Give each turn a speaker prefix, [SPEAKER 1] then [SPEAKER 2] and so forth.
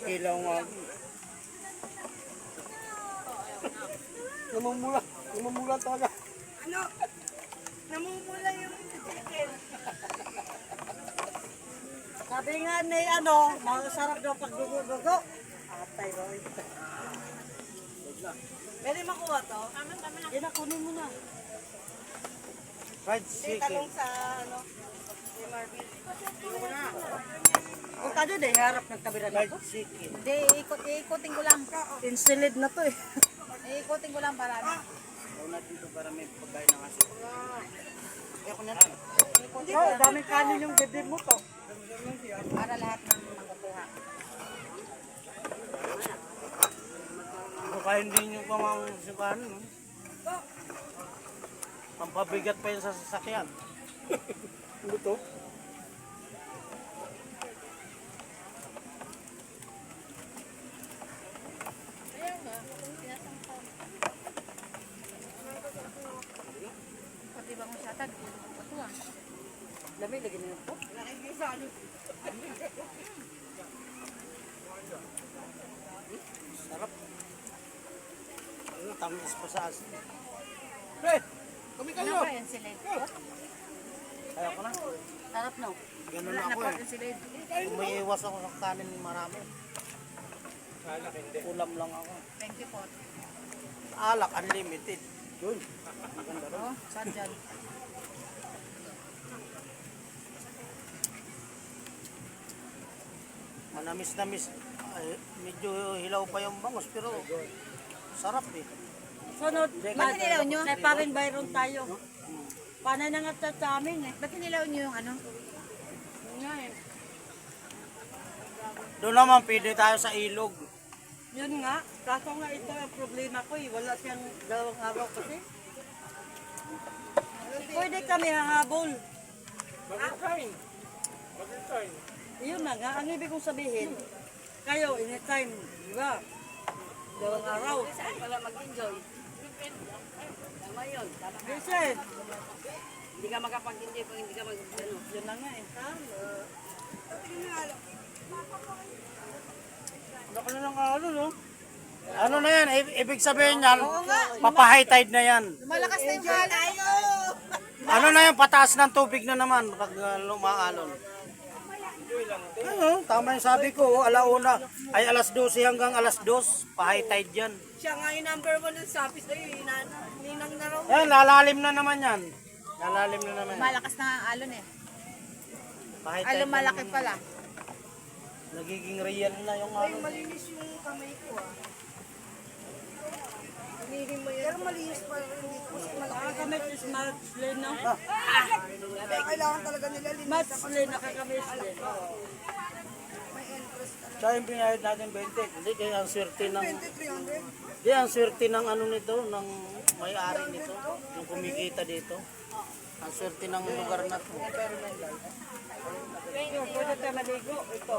[SPEAKER 1] kilaw nga. Namumula talaga.
[SPEAKER 2] Ano? Namumula yung chicken. Sabi nga ni masarap daw pag dugo-dugo. Atay, Roy. Pwede makuha to? Yan na, kunin mo na.
[SPEAKER 1] Fried
[SPEAKER 2] Hindi,
[SPEAKER 1] chicken.
[SPEAKER 2] talong sa ni Marvin. Kung ka doon, harap ng kabila
[SPEAKER 1] Fried
[SPEAKER 2] dito.
[SPEAKER 1] chicken.
[SPEAKER 3] Hindi, ikutin ko lang.
[SPEAKER 2] Insulid na to eh.
[SPEAKER 3] Ikutin ko lang para ano.
[SPEAKER 1] Huwag natin ito para may pagkain ng aso. Ayoko na lang.
[SPEAKER 2] Oh, daming kanin yung bibig mo to.
[SPEAKER 3] Para lahat ng makukuha.
[SPEAKER 1] Baka hindi nyo pa mangsukan, no? Pampabigat pa yun sa sasakyan. Ano to?
[SPEAKER 3] Pati bang masyatag? Ito ah.
[SPEAKER 2] Dami, lagi na po.
[SPEAKER 1] Sarap. Ano, tamis pa sa asin. Pre! Kami
[SPEAKER 3] Ano
[SPEAKER 1] kayo!
[SPEAKER 3] ba yan sila?
[SPEAKER 1] Kaya ko na.
[SPEAKER 3] Sarap no?
[SPEAKER 1] Ganun
[SPEAKER 3] Wala
[SPEAKER 1] ako
[SPEAKER 3] na
[SPEAKER 1] eh.
[SPEAKER 3] po sila.
[SPEAKER 1] Umiiwas ako sa kanin marami. Ulam lang ako.
[SPEAKER 3] Thank you po.
[SPEAKER 1] Alak, unlimited. Yun. Maganda rin.
[SPEAKER 3] Oh, saan dyan?
[SPEAKER 1] Manamis-namis. Ay, medyo hilaw pa yung bangus pero sarap eh.
[SPEAKER 2] Sunod,
[SPEAKER 3] Ba't nilaw nyo?
[SPEAKER 2] May pa rin bayron tayo. Paano na nga sa amin eh.
[SPEAKER 3] Ba't nilaw nyo yung ano?
[SPEAKER 2] Nga eh.
[SPEAKER 1] Doon naman pwede tayo sa ilog.
[SPEAKER 2] Yun nga, kaso nga ito ang problema ko eh. Wala siyang dalawang araw kasi. Pwede kami hahabol. Yun na nga, ang ibig kong sabihin, kayo anytime, di ba? Dalawang araw.
[SPEAKER 4] Para mag-enjoy. Tama yun. Tama.
[SPEAKER 2] Listen,
[SPEAKER 4] Hindi ka makapag-enjoy kung hindi ka mag-ano.
[SPEAKER 2] yun na nga eh.
[SPEAKER 1] Baka na lang ano no? Ano na yan? Ibig sabihin yan, papahigh tide na yan.
[SPEAKER 3] Malakas na yung halo.
[SPEAKER 1] Ano na yan, pataas ng tubig na naman pag lumaalon. Ano, tama yung sabi ko, alauna ay alas 12 hanggang alas 2, pa-high tide yan.
[SPEAKER 2] Siya nga yung number 1 ng sabi sa'yo, ninang na raw.
[SPEAKER 1] Yan, lalalim na naman yan. Lalalim na naman yan.
[SPEAKER 3] Malakas na ang alon eh.
[SPEAKER 1] Pa-high tide
[SPEAKER 3] Alon
[SPEAKER 1] na
[SPEAKER 3] malaki
[SPEAKER 1] naman.
[SPEAKER 3] pala.
[SPEAKER 1] Nagiging real na yung alon.
[SPEAKER 2] Malinis yung kamay ko ah. Hinihin mo yan. Pero malinis pa rin dito kasi malaki. Kamay is March Lane no? Kaya kailangan talaga nila linis. March Lane, nakakamay Lane.
[SPEAKER 1] Siya yung pinahid natin 20. Hindi, kaya ang swerte ng...
[SPEAKER 2] 300.
[SPEAKER 1] Hindi, ang swerte ng ano nito, ng may-ari nito, yung kumikita dito. Ang swerte ng lugar na to.
[SPEAKER 2] Pwede tayo maligo. Ito.